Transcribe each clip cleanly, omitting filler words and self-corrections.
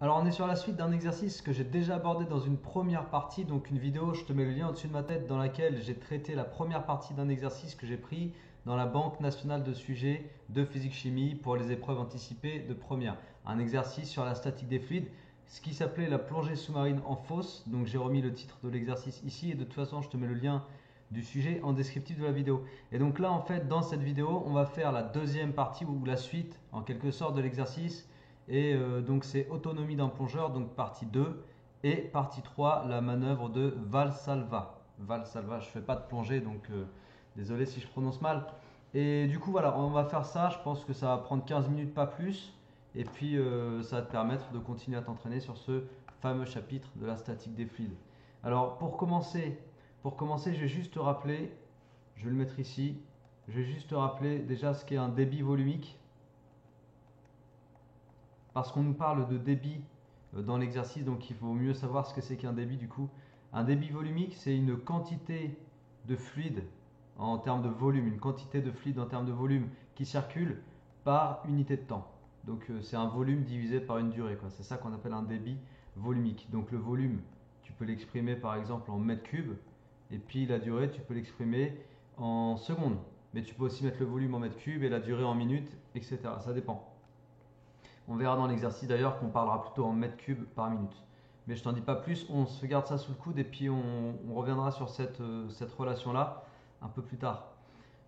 Alors on est sur la suite d'un exercice que j'ai déjà abordé dans une première partie, donc une vidéo, je te mets le lien au-dessus de ma tête, dans laquelle j'ai traité la première partie d'un exercice que j'ai pris dans la Banque nationale de sujets de physique-chimie pour les épreuves anticipées de première. Un exercice sur la statique des fluides, ce qui s'appelait la plongée sous-marine en fosse. Donc j'ai remis le titre de l'exercice ici et de toute façon je te mets le lien du sujet en descriptif de la vidéo. Et donc là en fait dans cette vidéo on va faire la deuxième partie ou la suite en quelque sorte de l'exercice. Et donc c'est autonomie d'un plongeur, donc partie 2. Et partie 3, la manœuvre de Valsalva. Valsalva, je ne fais pas de plongée, donc désolé si je prononce mal. Et du coup, voilà, on va faire ça. Je pense que ça va prendre 15 minutes, pas plus. Et puis, ça va te permettre de continuer à t'entraîner sur ce fameux chapitre de la statique des fluides. Alors, pour commencer, je vais juste te rappeler, je vais le mettre ici, je vais juste te rappeler déjà ce qu'est un débit volumique. Parce qu'on nous parle de débit dans l'exercice, donc il faut mieux savoir ce que c'est qu'un débit du coup. Un débit volumique, c'est une quantité de fluide en termes de volume, une quantité de fluide en termes de volume qui circule par unité de temps. Donc c'est un volume divisé par une durée, quoi. C'est ça qu'on appelle un débit volumique. Donc le volume, tu peux l'exprimer par exemple en mètres cubes, et puis la durée, tu peux l'exprimer en secondes. Mais tu peux aussi mettre le volume en mètres cubes et la durée en minutes, etc. Ça dépend. On verra dans l'exercice d'ailleurs qu'on parlera plutôt en mètres cubes par minute. Mais je t'en dis pas plus, on se garde ça sous le coude et puis on reviendra sur cette relation-là un peu plus tard.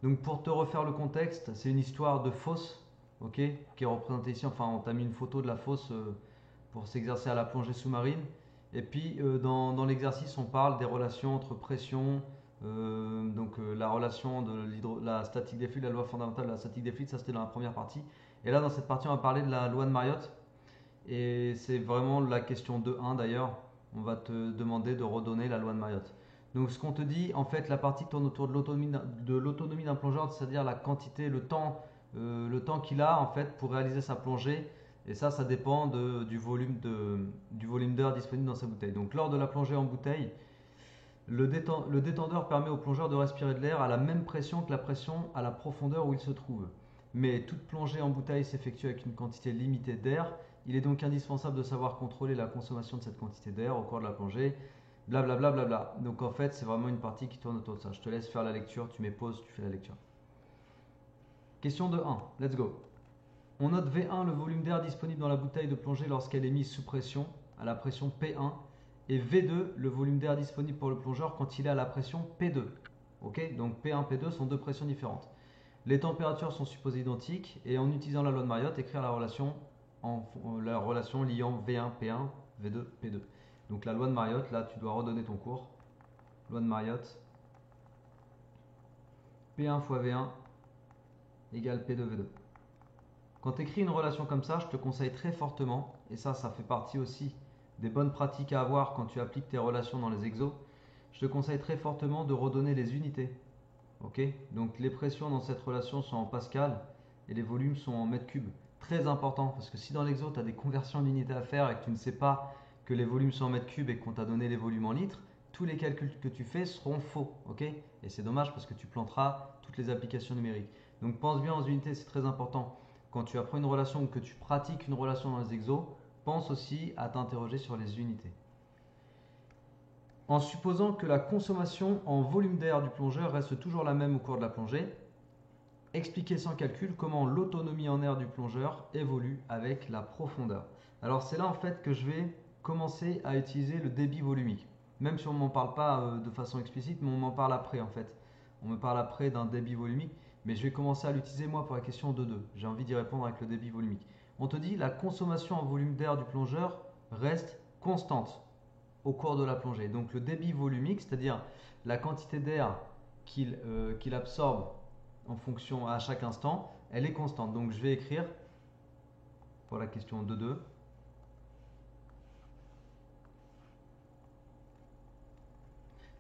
Donc pour te refaire le contexte, c'est une histoire de fosse, ok, qui est représentée ici. Enfin, on t'a mis une photo de la fosse pour s'exercer à la plongée sous-marine. Et puis dans l'exercice, on parle des relations entre pression, la relation de la statique des fluides, la loi fondamentale de la statique des fluides, ça c'était dans la première partie. Et là, dans cette partie, on va parler de la loi de Mariotte. Et c'est vraiment la question 2.1 d'ailleurs. On va te demander de redonner la loi de Mariotte. Donc ce qu'on te dit, en fait, la partie tourne autour de l'autonomie d'un plongeur, c'est-à-dire la quantité, le temps qu'il a en fait pour réaliser sa plongée. Et ça dépend du volume d'air disponible dans sa bouteille. Donc lors de la plongée en bouteille, le détendeur permet au plongeur de respirer de l'air à la même pression que la pression à la profondeur où il se trouve. Mais toute plongée en bouteille s'effectue avec une quantité limitée d'air. Il est donc indispensable de savoir contrôler la consommation de cette quantité d'air au cours de la plongée. Blablabla. Bla bla bla. Donc en fait, c'est vraiment une partie qui tourne autour de ça. Je te laisse faire la lecture, tu mets pause, tu fais la lecture. Question de 1, let's go. On note V1 le volume d'air disponible dans la bouteille de plongée lorsqu'elle est mise sous pression, à la pression P1, et V2 le volume d'air disponible pour le plongeur quand il est à la pression P2. Ok, donc P1, P2 sont deux pressions différentes. Les températures sont supposées identiques et en utilisant la loi de Mariotte, écrire la relation liant V1, P1, V2, P2. Donc la loi de Mariotte, là tu dois redonner ton cours. Loi de Mariotte, P1 fois V1 égale P2, V2. Quand tu écris une relation comme ça, je te conseille très fortement, et ça fait partie aussi des bonnes pratiques à avoir quand tu appliques tes relations dans les exos, je te conseille très fortement de redonner les unités. Ok, donc les pressions dans cette relation sont en pascal et les volumes sont en mètres cubes. Très important, parce que si dans l'exo tu as des conversions d'unités à faire et que tu ne sais pas que les volumes sont en mètres cubes et qu'on t'a donné les volumes en litres, tous les calculs que tu fais seront faux. Ok, et c'est dommage parce que tu planteras toutes les applications numériques. Donc pense bien aux unités, c'est très important. Quand tu apprends une relation ou que tu pratiques une relation dans les exos, pense aussi à t'interroger sur les unités. En supposant que la consommation en volume d'air du plongeur reste toujours la même au cours de la plongée, expliquez sans calcul comment l'autonomie en air du plongeur évolue avec la profondeur. Alors c'est là en fait que je vais commencer à utiliser le débit volumique. Même si on ne m'en parle pas de façon explicite, mais on m'en parle après en fait. On me parle après d'un débit volumique, mais je vais commencer à l'utiliser moi pour la question 2.2. J'ai envie d'y répondre avec le débit volumique. On te dit la consommation en volume d'air du plongeur reste constante au cours de la plongée. Donc le débit volumique, c'est-à-dire la quantité d'air qu'il absorbe en fonction à chaque instant, elle est constante. Donc je vais écrire pour la question 2.2.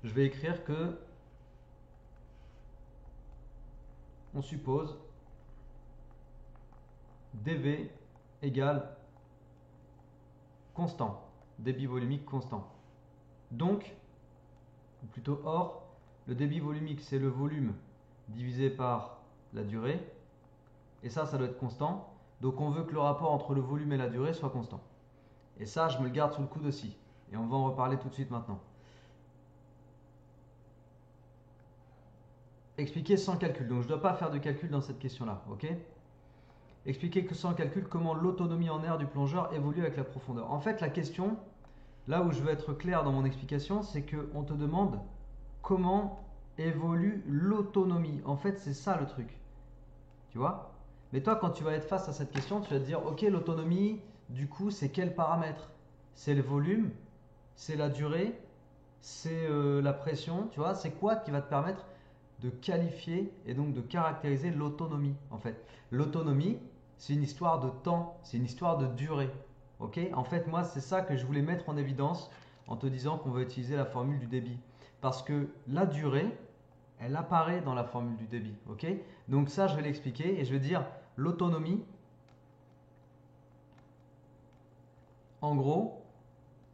Je vais écrire que on suppose dV égale constant, débit volumique constant. Donc, ou plutôt or, le débit volumique c'est le volume divisé par la durée, et ça doit être constant. Donc on veut que le rapport entre le volume et la durée soit constant. Et ça, je me le garde sous le coude aussi. Et on va en reparler tout de suite maintenant. Expliquer sans calcul. Donc je ne dois pas faire de calcul dans cette question-là. Ok? Expliquer que sans calcul comment l'autonomie en air du plongeur évolue avec la profondeur. En fait, la question, là où je veux être clair dans mon explication, c'est qu'on te demande comment évolue l'autonomie. En fait, c'est ça le truc. Tu vois? Mais toi, quand tu vas être face à cette question, tu vas te dire, ok, l'autonomie, du coup, c'est quel paramètre? C'est le volume? C'est la durée? C'est la pression? Tu vois? C'est quoi qui va te permettre de qualifier et donc de caractériser l'autonomie, en fait? L'autonomie, c'est une histoire de temps, c'est une histoire de durée. Ok? En fait, moi, c'est ça que je voulais mettre en évidence en te disant qu'on va utiliser la formule du débit. Parce que la durée, elle apparaît dans la formule du débit. Ok? Donc ça, je vais l'expliquer et je vais dire l'autonomie. En gros,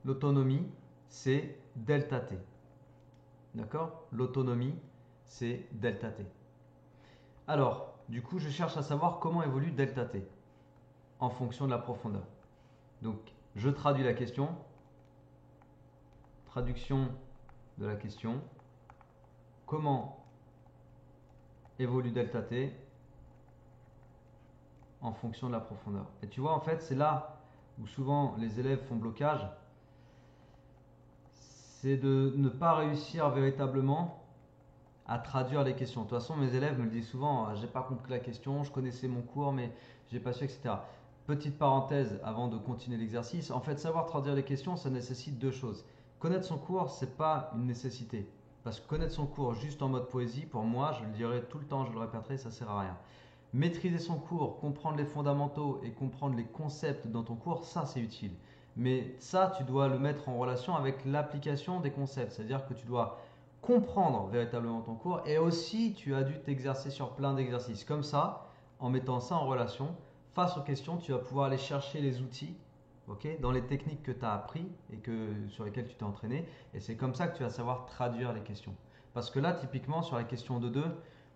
l'autonomie, c'est delta T. D'accord? L'autonomie, c'est delta T. Alors, du coup, je cherche à savoir comment évolue delta T en fonction de la profondeur. Donc, je traduis la question. Traduction de la question. Comment évolue delta T en fonction de la profondeur? Et tu vois, en fait, c'est là où souvent les élèves font blocage. C'est de ne pas réussir véritablement à traduire les questions. De toute façon, mes élèves me le disent souvent, j'ai pas compris la question, je connaissais mon cours, mais j'ai pas su, etc. Petite parenthèse avant de continuer l'exercice. En fait, savoir traduire les questions, ça nécessite deux choses. Connaître son cours, c'est pas une nécessité. Parce que connaître son cours juste en mode poésie, pour moi, je le dirai tout le temps, je le répéterai, ça sert à rien. Maîtriser son cours, comprendre les fondamentaux et comprendre les concepts dans ton cours, ça c'est utile. Mais ça, tu dois le mettre en relation avec l'application des concepts. C'est-à-dire que tu dois comprendre véritablement ton cours et aussi tu as dû t'exercer sur plein d'exercices. Comme ça, en mettant ça en relation, face aux questions, tu vas pouvoir aller chercher les outils dans les techniques que tu as appris et sur lesquelles tu t'es entraîné. Et c'est comme ça que tu vas savoir traduire les questions. Parce que là, typiquement, sur la question de 2,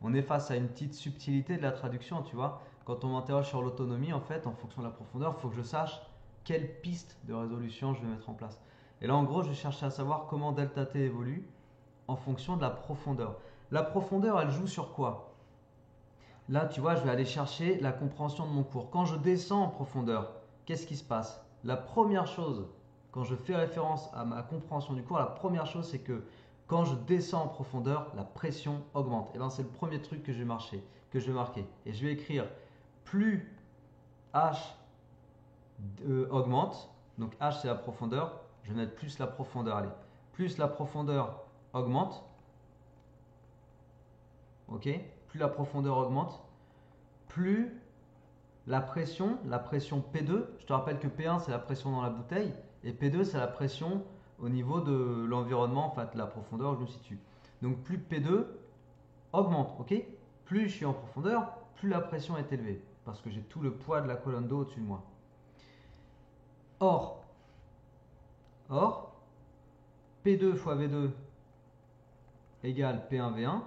on est face à une petite subtilité de la traduction, tu vois. Quand on m'interroge sur l'autonomie, en fait, en fonction de la profondeur, il faut que je sache quelle piste de résolution je vais mettre en place. Et là, en gros, je cherchais à savoir comment delta T évolue en fonction de la profondeur. La profondeur, elle joue sur quoi? Là, tu vois, je vais aller chercher la compréhension de mon cours. Quand je descends en profondeur, qu'est-ce qui se passe? La première chose, quand je fais référence à ma compréhension du cours, la première chose, c'est que quand je descends en profondeur, la pression augmente. Et bien, c'est le premier truc que je vais marquer. Et je vais écrire plus H augmente, donc H c'est la profondeur, je vais mettre plus la profondeur, allez. Plus la profondeur augmente, ok? Plus la profondeur augmente, plus la pression P2, je te rappelle que P1 c'est la pression dans la bouteille, et P2 c'est la pression au niveau de l'environnement, en fait la profondeur où je me situe. Donc plus P2 augmente, ok? Plus je suis en profondeur, plus la pression est élevée, parce que j'ai tout le poids de la colonne d'eau au-dessus de moi. Or, P2 fois V2 égale P1V1,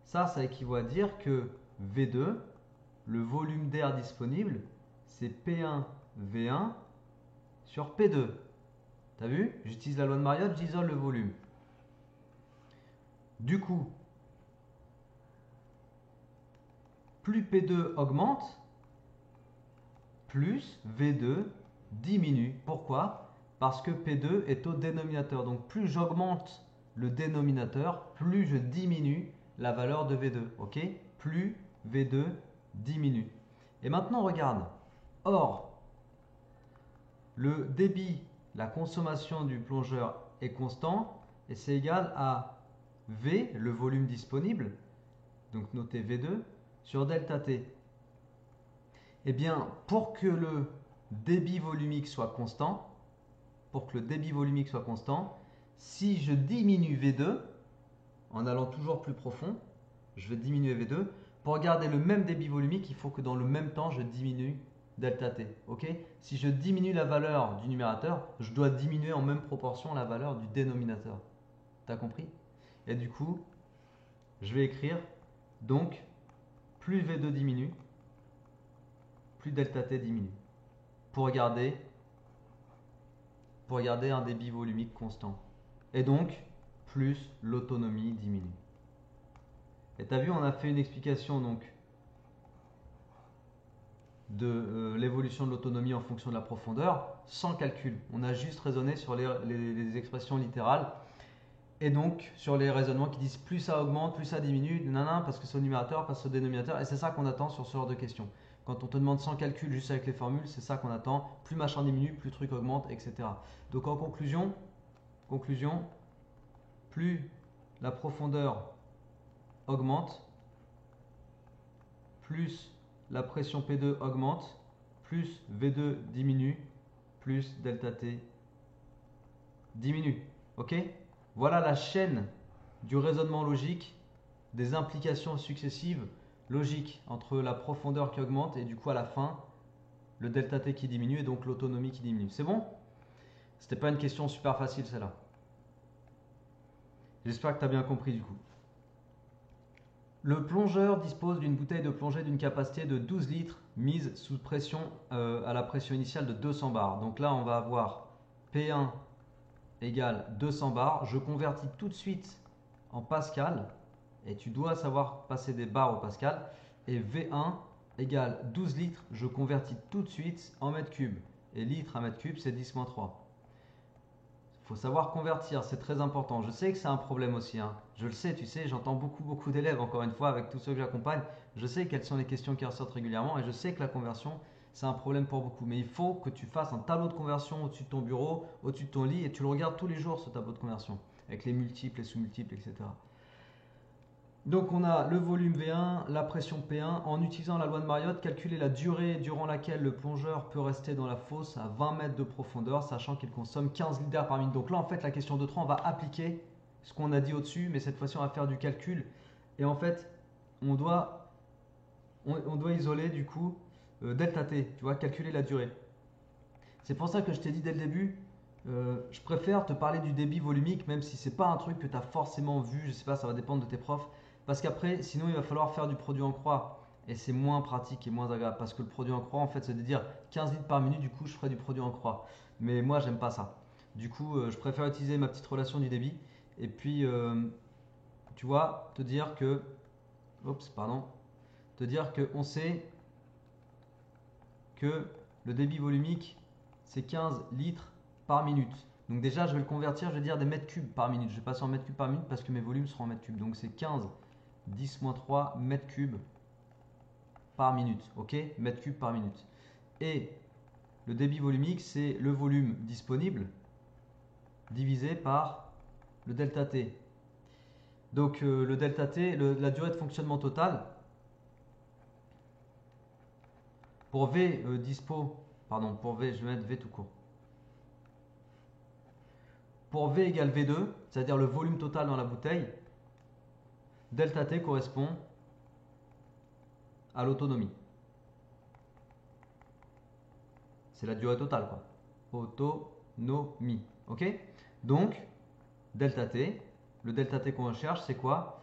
ça équivaut à dire que V2, le volume d'air disponible, c'est P1V1 sur P2. T'as vu? J'utilise la loi de Mariotte, j'isole le volume. Du coup, plus P2 augmente, plus V2 diminue. Pourquoi? Parce que P2 est au dénominateur. Donc plus j'augmente le dénominateur, plus je diminue la valeur de V2. Ok? Plus V2 diminue. Et maintenant, regarde. Or, le débit, la consommation du plongeur est constant et c'est égal à V, le volume disponible, donc notez V2, sur delta T. Eh bien, pour que le débit volumique soit constant, si je diminue V2, en allant toujours plus profond, je vais diminuer V2. Pour garder le même débit volumique, il faut que dans le même temps, je diminue delta T. Ok? Si je diminue la valeur du numérateur, je dois diminuer en même proportion la valeur du dénominateur. T'as compris? Et du coup, je vais écrire, donc, plus V2 diminue, plus delta T diminue. Pour garder pour garder un débit volumique constant. Et donc, plus l'autonomie diminue. Et tu as vu, on a fait une explication donc de l'évolution de l'autonomie en fonction de la profondeur sans calcul. On a juste raisonné sur les expressions littérales et donc sur les raisonnements qui disent plus ça augmente, plus ça diminue, nanana, parce que c'est au numérateur, parce que c'est au dénominateur. Et c'est ça qu'on attend sur ce genre de questions. Quand on te demande sans calcul, juste avec les formules, c'est ça qu'on attend. Plus machin diminue, plus truc augmente, etc. Donc en conclusion, plus la profondeur augmente, plus la pression P2 augmente, plus V2 diminue, plus delta T diminue. Ok? Voilà la chaîne du raisonnement logique des implications successives logiques entre la profondeur qui augmente et du coup à la fin le delta T qui diminue et donc l'autonomie qui diminue. C'est bon? C'était pas une question super facile celle-là. J'espère que tu as bien compris du coup. Le plongeur dispose d'une bouteille de plongée d'une capacité de 12 litres mise sous pression à la pression initiale de 200 bars. Donc là, on va avoir P1 égale 200 bars. Je convertis tout de suite en pascal et tu dois savoir passer des bars au pascal. Et V1 égale 12 litres. Je convertis tout de suite en mètres cubes. Et litres à mètre cube, c'est 10-3. Il faut savoir convertir, c'est très important. Je sais que c'est un problème aussi, hein. Je le sais, tu sais, j'entends beaucoup d'élèves, encore une fois, avec tous ceux que j'accompagne. Je sais quelles sont les questions qui ressortent régulièrement et je sais que la conversion, c'est un problème pour beaucoup. Mais il faut que tu fasses un tableau de conversion au-dessus de ton bureau, au-dessus de ton lit et tu le regardes tous les jours, ce tableau de conversion, avec les multiples, les sous-multiples, etc. Donc on a le volume V1, la pression P1. En utilisant la loi de Mariotte, calculer la durée durant laquelle le plongeur peut rester dans la fosse à 20 mètres de profondeur, sachant qu'il consomme 15 litres d'air par minute. Donc là, en fait, la question de 3, on va appliquer ce qu'on a dit au-dessus, mais cette fois-ci, on va faire du calcul. Et en fait, on doit isoler du coup delta T, tu vois, calculer la durée. C'est pour ça que je t'ai dit dès le début, je préfère te parler du débit volumique, même si c'est pas un truc que tu as forcément vu, je sais pas, ça va dépendre de tes profs. Parce qu'après, sinon, il va falloir faire du produit en croix. Et c'est moins pratique et moins agréable. Parce que le produit en croix, en fait, c'est de dire 15 litres par minute, du coup, je ferai du produit en croix. Mais moi, j'aime pas ça. Du coup, je préfère utiliser ma petite relation du débit. Et puis, tu vois, te dire que. Oups, pardon. Te dire qu'on sait que le débit volumique, c'est 15 litres par minute. Donc, déjà, je vais le convertir, je vais dire des mètres cubes par minute. Je vais passer en mètres cubes par minute parce que mes volumes seront en mètres cubes. Donc, c'est 15 10-3 mètres cubes par minute. Ok, mètres cubes par minute. Et le débit volumique, c'est le volume disponible divisé par le delta T. Donc le delta T, la durée de fonctionnement totale, pour V pour V, je vais mettre V tout court. Pour V égale V2, c'est-à-dire le volume total dans la bouteille, delta T correspond à l'autonomie. C'est la durée totale, quoi. Autonomie. Ok? Donc, delta T, le delta T qu'on recherche, c'est quoi?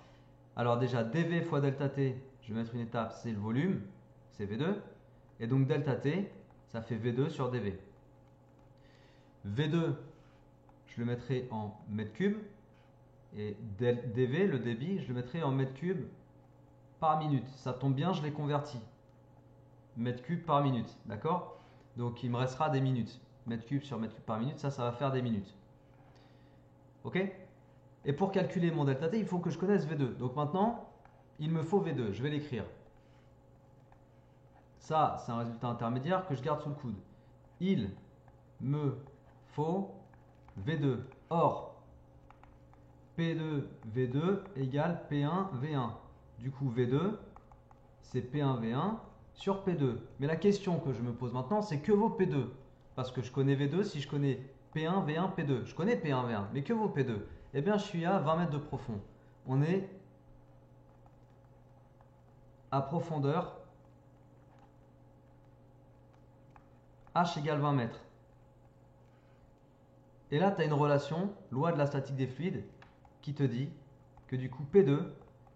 Alors déjà, dV fois delta T, je vais mettre une étape, c'est le volume, c'est V2. Et donc delta T, ça fait V2 sur dV. V2, je le mettrai en mètres cubes. Et dV, le débit, je le mettrai en mètres cubes par minute. Ça tombe bien, je l'ai converti. Mètres cubes par minute, d'accord? Donc il me restera des minutes. Mètres cubes sur mètres cubes par minute, ça va faire des minutes. Ok? Et pour calculer mon delta T, il faut que je connaisse V2. Donc maintenant, il me faut V2. Je vais l'écrire. Ça, c'est un résultat intermédiaire que je garde sous le coude. Il me faut V2. Or, P2 V2 égale P1 V1. Du coup, V2, c'est P1 V1 sur P2. Mais la question que je me pose maintenant, c'est que vaut P2? Parce que je connais V2 si je connais P1 V1 P2. Je connais P1 V1, mais que vaut P2? Eh bien, je suis à 20 mètres de profond. On est à profondeur H égale 20 mètres. Et là, tu as une relation, loi de la statique des fluides, qui te dit que du coup P2,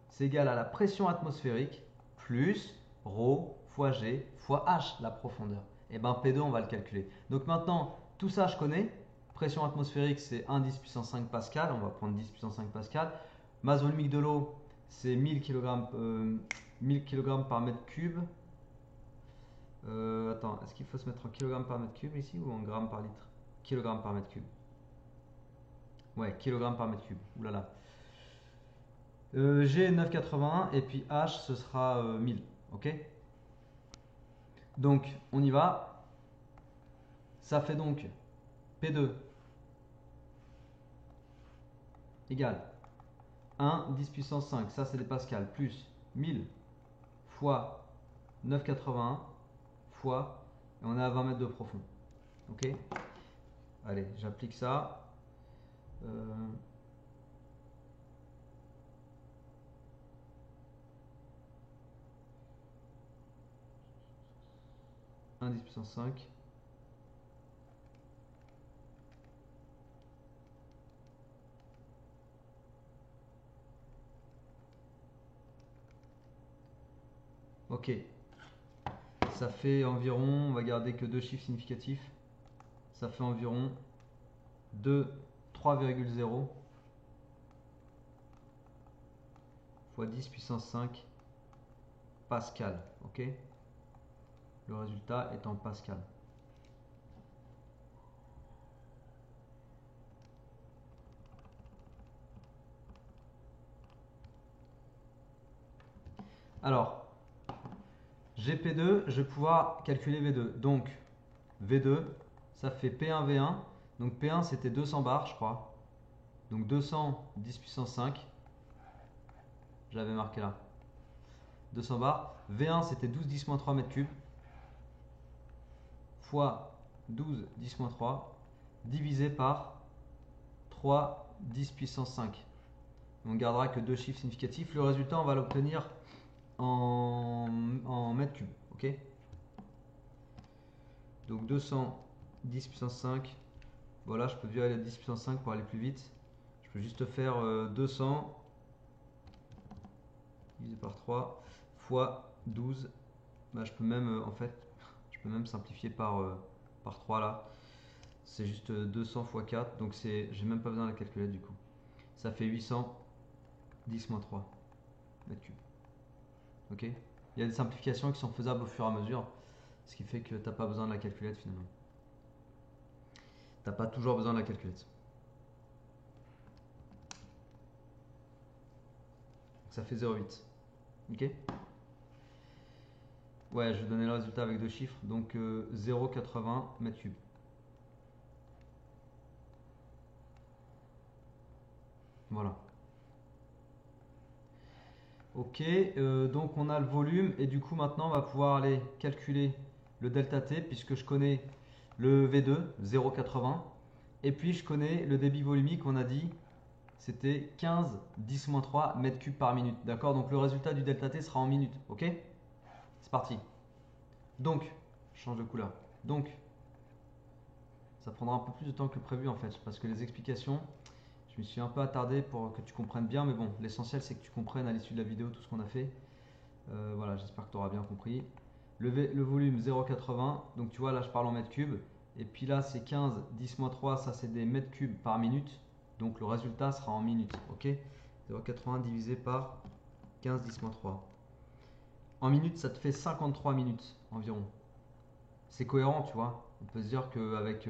c'est égal à la pression atmosphérique plus ρ fois G fois H, la profondeur. Et bien P2, on va le calculer. Donc maintenant, tout ça, je connais. Pression atmosphérique, c'est 1 10 puissance 5 pascal. On va prendre 10 puissance 5 pascal. Masse volumique de l'eau, c'est 1000 kg par mètre cube. Attends, est-ce qu'il faut se mettre en kg par mètre cube ici ou en grammes par litre? Kilogramme par mètre cube. Ouais, kilogramme par mètre cube. Ouh là là. G 981 et puis H ce sera 1000. Ok? Donc on y va. Ça fait donc P2 égale 1 10 puissance 5, ça c'est des pascals, plus 1000 fois 981 fois, et on est à 20 mètres de profond. Ok? Allez, j'applique ça. 1 10 puissance 5. Ok. Ça fait environ, on va garder que deux chiffres significatifs. Ça fait environ 3,0 fois 10 puissance 5 pascal. Ok? Le résultat est en pascal. Alors, GP2, je vais pouvoir calculer V2. Donc, V2, ça fait P1, V1. Donc, P1, c'était 200 bars, je crois. Donc, 200, 10 puissance 5. Je l'avais marqué là. 200 bars. V1, c'était 12, 10 moins 3 mètres cubes. Fois 12, 10 moins 3. Divisé par 3, 10 puissance 5. On gardera que deux chiffres significatifs. Le résultat, on va l'obtenir en mètres cubes. Ok? Donc 200, 10 puissance 5. Voilà, je peux virer la 10 puissance 5 pour aller plus vite. Je peux juste faire 200 divisé par 3 fois 12. Bah, je peux même, en fait, je peux même simplifier par 3 là. C'est juste 200 fois 4. Donc j'ai même pas besoin de la calculette du coup. Ça fait 800 10 moins 3 mètres cubes. Ok? Il y a des simplifications qui sont faisables au fur et à mesure. Ce qui fait que tu n'as pas besoin de la calculette finalement. Tu n'as pas toujours besoin de la calculette. Ça fait 0,8. Ok? Ouais, je vais donner le résultat avec deux chiffres. Donc 0,80 mètres cubes. Voilà. Ok, donc on a le volume et du coup maintenant on va pouvoir aller calculer le delta T puisque je connais le V2, 0,80, et puis je connais le débit volumique, on a dit c'était 15 10-3 mètres cubes par minute. D'accord, donc le résultat du delta T sera en minutes. Ok, c'est parti. Donc, je change de couleur. Donc, ça prendra un peu plus de temps que prévu en fait parce que les explications, je me suis un peu attardé pour que tu comprennes bien, mais bon, l'essentiel c'est que tu comprennes à l'issue de la vidéo tout ce qu'on a fait. Voilà, j'espère que tu auras bien compris. Le volume 0,80, donc tu vois là je parle en mètres cubes, et puis là c'est 15, 10-3, ça c'est des mètres cubes par minute, donc le résultat sera en minutes, ok? 0,80 divisé par 15, 10-3. En minutes, ça te fait 53 minutes environ. C'est cohérent, tu vois. On peut se dire qu'avec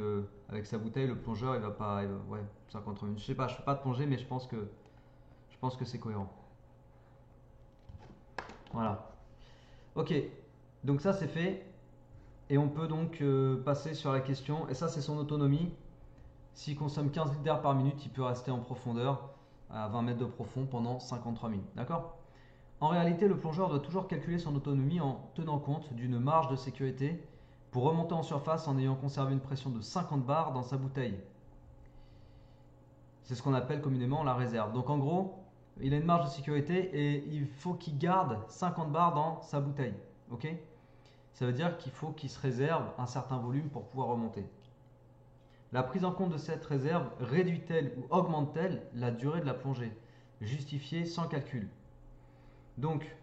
avec sa bouteille, le plongeur, il va pas. Ouais, 53 minutes. Je sais pas, je fais pas de plongée, mais je pense que c'est cohérent. Voilà. Ok, donc ça c'est fait. Et on peut donc passer sur la question. Et ça, c'est son autonomie. S'il consomme 15 litres d'air par minute, il peut rester en profondeur à 20 mètres de profond pendant 53 minutes. D'accord? En réalité, le plongeur doit toujours calculer son autonomie en tenant compte d'une marge de sécurité pour remonter en surface en ayant conservé une pression de 50 bars dans sa bouteille. C'est ce qu'on appelle communément la réserve. Donc en gros, il a une marge de sécurité et il faut qu'il garde 50 bars dans sa bouteille. Ok? Ça veut dire qu'il faut qu'il se réserve un certain volume pour pouvoir remonter. La prise en compte de cette réserve réduit-elle ou augmente-t-elle la durée de la plongée? Justifiée sans calcul. Donc,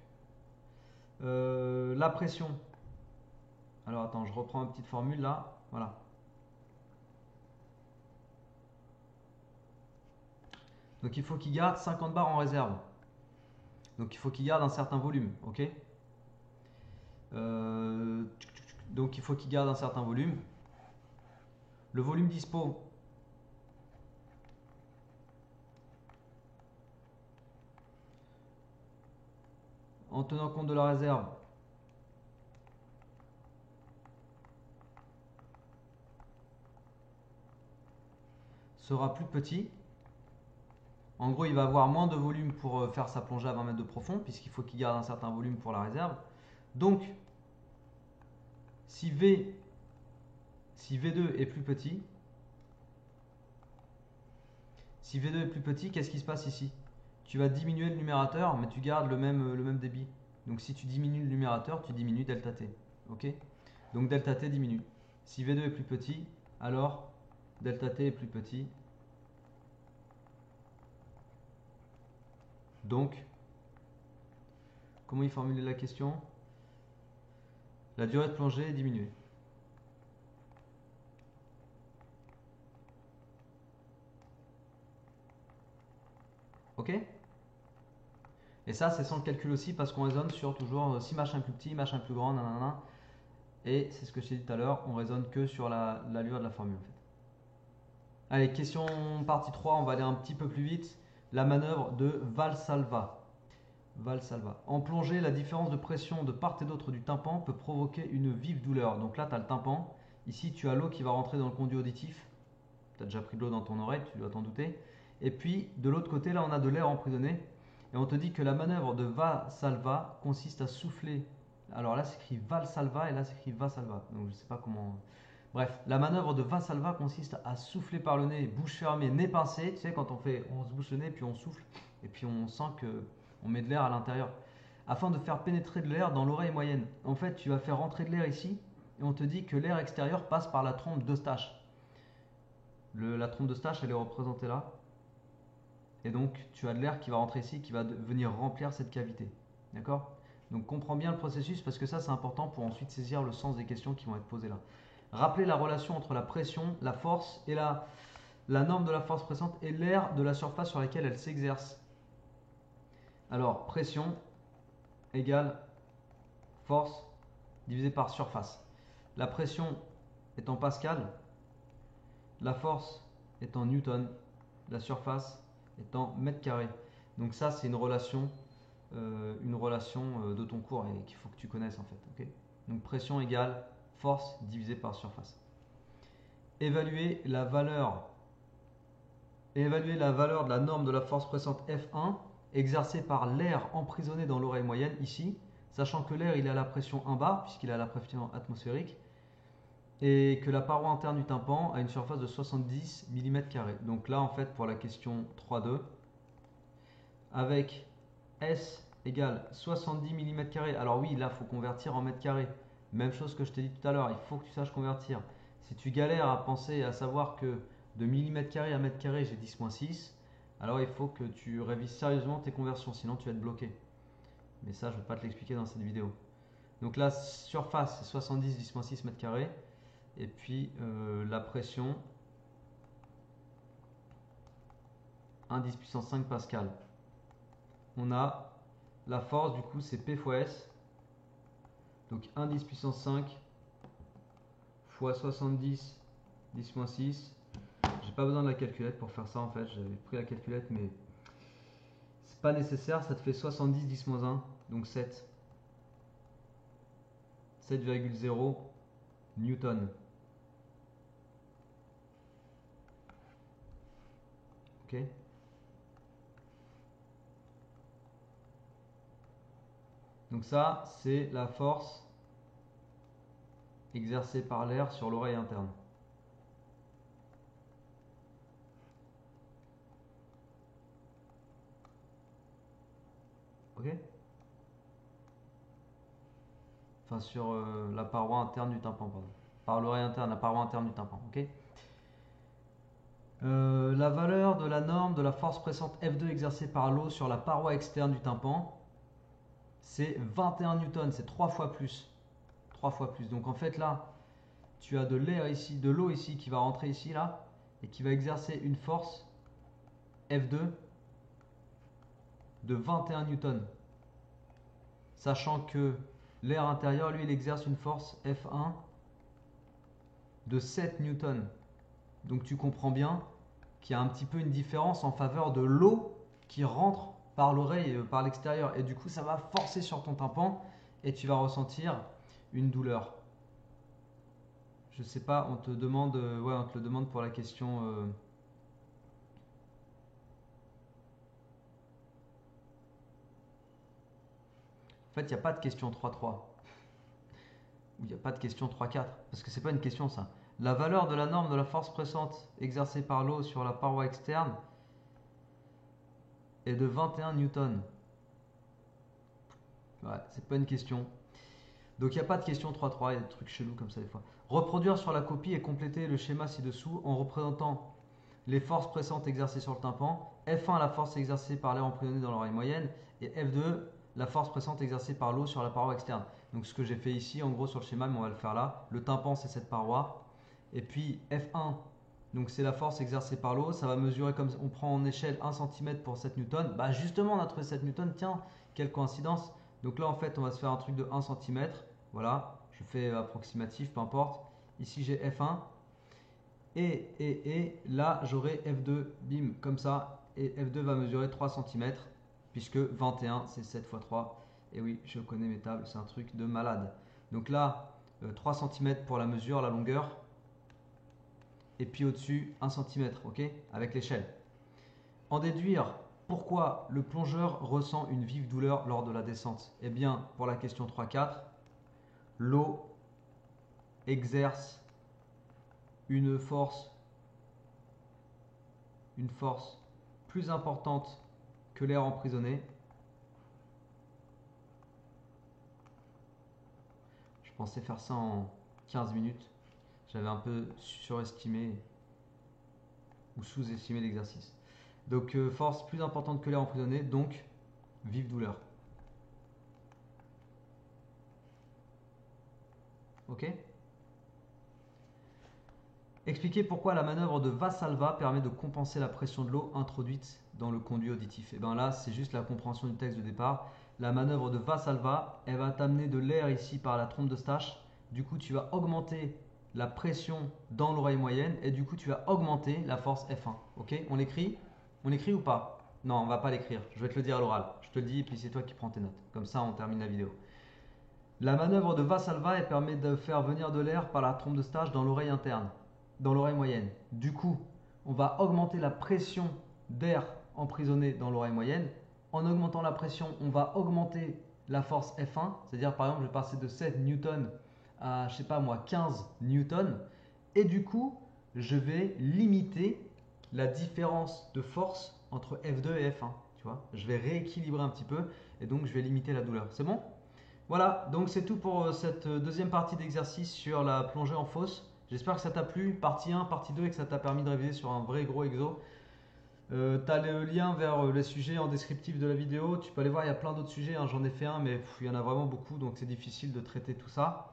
la pression. Alors attends, je reprends ma petite formule là. Voilà. Donc il faut qu'il garde 50 bars en réserve. Donc il faut qu'il garde un certain volume, ok. Donc il faut qu'il garde un certain volume. Le volume dispo, en tenant compte de la réserve, sera plus petit. En gros, il va avoir moins de volume pour faire sa plongée à 20 mètres de profond, puisqu'il faut qu'il garde un certain volume pour la réserve. Donc, si V2 est plus petit, qu'est-ce qui se passe ici? Tu vas diminuer le numérateur, mais tu gardes le même débit. Donc si tu diminues le numérateur, tu diminues delta T. Ok? Donc delta T diminue. Si V2 est plus petit, alors delta T est plus petit. Donc, comment il formulait la question? La durée de plongée est diminuée. Ok? Et ça, c'est sans le calcul aussi parce qu'on raisonne sur toujours si machin plus petit, machin plus grand, nanana. Et c'est ce que je t'ai dit tout à l'heure, on raisonne que sur l'allure de la formule en fait. Allez, question partie 3, on va aller un petit peu plus vite. La manœuvre de Valsalva. Valsalva. En plongée, la différence de pression de part et d'autre du tympan peut provoquer une vive douleur. Donc là, tu as le tympan. Ici, tu as l'eau qui va rentrer dans le conduit auditif. Tu as déjà pris de l'eau dans ton oreille, tu dois t'en douter. Et puis, de l'autre côté, là, on a de l'air emprisonné. Et on te dit que la manœuvre de Valsalva consiste à souffler. Alors là, c'est écrit Valsalva et là, c'est écrit Valsalva. Donc, je ne sais pas comment. Bref, la manœuvre de Valsalva consiste à souffler par le nez, bouche fermée, nez pincé. Tu sais, quand on se bouche le nez, puis on souffle, et puis on sent que on met de l'air à l'intérieur, afin de faire pénétrer de l'air dans l'oreille moyenne. En fait, tu vas faire rentrer de l'air ici, et on te dit que l'air extérieur passe par la trompe d'Eustache. La trompe d'Eustache, elle est représentée là. Et donc, tu as de l'air qui va rentrer ici, qui va venir remplir cette cavité. D'accord? Donc, comprends bien le processus, parce que ça, c'est important pour ensuite saisir le sens des questions qui vont être posées là. Rappelez la relation entre la pression, la force et la norme de la force pressante et l'air de la surface sur laquelle elle s'exerce. Alors, pression égale force divisé par surface. La pression est en pascal, la force est en newton, la surface est en mètre carré. Donc ça, c'est une relation de ton cours et qu'il faut que tu connaisses en fait. Okay, donc pression égale force divisé par surface. Évaluer la valeur de la norme de la force pressante F1 exercée par l'air emprisonné dans l'oreille moyenne ici, sachant que l'air il est à la pression 1 bar puisqu'il est à la pression atmosphérique et que la paroi interne du tympan a une surface de 70 mm². Donc là en fait pour la question 3.2 avec S égale 70 mm². Alors oui, là il faut convertir en mètres carrés. Même chose que je t'ai dit tout à l'heure, il faut que tu saches convertir. Si tu galères à penser, à savoir que de millimètre carré à mètre carré, j'ai 10,6, alors il faut que tu révises sérieusement tes conversions, sinon tu vas être bloqué. Mais ça, je ne vais pas te l'expliquer dans cette vidéo. Donc la surface, c'est 70 10,6 mètres carrés. Et puis la pression, 1 10 puissance 5 pascal. On a la force, du coup, c'est P fois S. Donc 1 10 puissance 5 fois 70 10-6. J'ai pas besoin de la calculette pour faire ça en fait. J'avais pris la calculette, mais c'est pas nécessaire. Ça te fait 70 10-1, donc 7. 7,0 newton. Ok. Donc ça, c'est la force exercée par l'air sur l'oreille interne. Ok. Enfin sur la paroi interne du tympan, pardon. Par l'oreille interne, la paroi interne du tympan. Ok. La valeur de la norme de la force pressante F2 exercée par l'eau sur la paroi externe du tympan, c'est 21 newtons, c'est 3 fois plus. 3 fois plus. Donc en fait là, tu as de l'air ici, de l'eau ici qui va rentrer ici là et qui va exercer une force F2 de 21 newtons. Sachant que l'air intérieur, lui, il exerce une force F1 de 7 newtons. Donc tu comprends bien qu'il y a un petit peu une différence en faveur de l'eau qui rentre par l'oreille, par l'extérieur. Et du coup, ça va forcer sur ton tympan et tu vas ressentir une douleur. Je sais pas, on te demande, ouais, on te le demande pour la question. En fait, il n'y a pas de question 3-3. Ou il n'y a pas de question 3-4. Parce que c'est pas une question ça. La valeur de la norme de la force pressante exercée par l'eau sur la paroi externe est de 21 newtons. Ouais, c'est pas une question. Donc il n'y a pas de question 3-3, il y a des trucs chelous comme ça des fois. Reproduire sur la copie et compléter le schéma ci-dessous en représentant les forces pressantes exercées sur le tympan, F1 la force exercée par l'air emprisonné dans l'oreille moyenne et F2 la force pressante exercée par l'eau sur la paroi externe. Donc ce que j'ai fait ici en gros sur le schéma, mais on va le faire là, le tympan c'est cette paroi et puis F1 donc c'est la force exercée par l'eau, ça va mesurer comme on prend en échelle 1 cm pour 7 newtons. Bah justement on a trouvé 7 newtons, tiens, quelle coïncidence. Donc là en fait on va se faire un truc de 1 cm. Voilà, je fais approximatif, peu importe. Ici j'ai F1. Et là j'aurai F2, bim, comme ça. Et F2 va mesurer 3 cm. Puisque 21 c'est 7 x 3. Et oui, je connais mes tables, c'est un truc de malade. Donc là, 3 cm pour la mesure, la longueur. Et puis au-dessus, 1 cm, ok, avec l'échelle. En déduire pourquoi le plongeur ressent une vive douleur lors de la descente. Eh bien, pour la question 3-4, l'eau exerce une force plus importante que l'air emprisonné. Je pensais faire ça en 15 minutes. J'avais un peu surestimé ou sous-estimé l'exercice. Donc force plus importante que l'air emprisonné, donc vive douleur. Ok ? Expliquer pourquoi la manœuvre de Vassalva permet de compenser la pression de l'eau introduite dans le conduit auditif. Et bien là, c'est juste la compréhension du texte de départ. La manœuvre de Vassalva, elle va t'amener de l'air ici par la trompe d'Eustache. Du coup, tu vas augmenter la pression dans l'oreille moyenne et du coup, tu vas augmenter la force F1. Ok ? On l'écrit ? On l'écrit ou pas ? Non, on va pas l'écrire. Je vais te le dire à l'oral. Je te le dis et puis c'est toi qui prends tes notes. Comme ça, on termine la vidéo. La manœuvre de Vassalva, elle permet de faire venir de l'air par la trompe d'Eustache dans l'oreille interne, dans l'oreille moyenne. Du coup, on va augmenter la pression d'air emprisonné dans l'oreille moyenne. En augmentant la pression, on va augmenter la force F1, c'est-à-dire par exemple, je vais passer de 7 newtons à, je sais pas moi, 15 newtons. Et du coup, je vais limiter la différence de force entre F2 et F1. Tu vois, je vais rééquilibrer un petit peu et donc je vais limiter la douleur. C'est bon ? Voilà, donc c'est tout pour cette deuxième partie d'exercice sur la plongée en fosse. J'espère que ça t'a plu, partie 1, partie 2, et que ça t'a permis de réviser sur un vrai gros exo. Tu as le lien vers les sujets en descriptif de la vidéo. Tu peux aller voir, il y a plein d'autres sujets. Hein. J'en ai fait un, mais il y en a vraiment beaucoup, donc c'est difficile de traiter tout ça.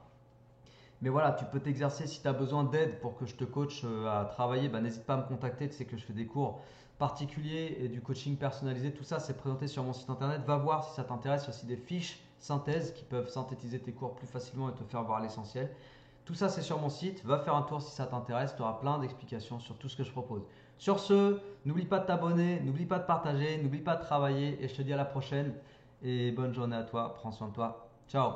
Mais voilà, tu peux t'exercer si tu as besoin d'aide pour que je te coach à travailler. Bah, n'hésite pas à me contacter. Tu sais que je fais des cours particuliers et du coaching personnalisé. Tout ça, c'est présenté sur mon site internet. Va voir si ça t'intéresse. Il y a aussi des fiches synthèse qui peuvent synthétiser tes cours plus facilement et te faire voir l'essentiel. Tout ça, c'est sur mon site. Va faire un tour si ça t'intéresse. Tu auras plein d'explications sur tout ce que je propose. Sur ce, n'oublie pas de t'abonner, n'oublie pas de partager, n'oublie pas de travailler et je te dis à la prochaine. Et bonne journée à toi. Prends soin de toi. Ciao.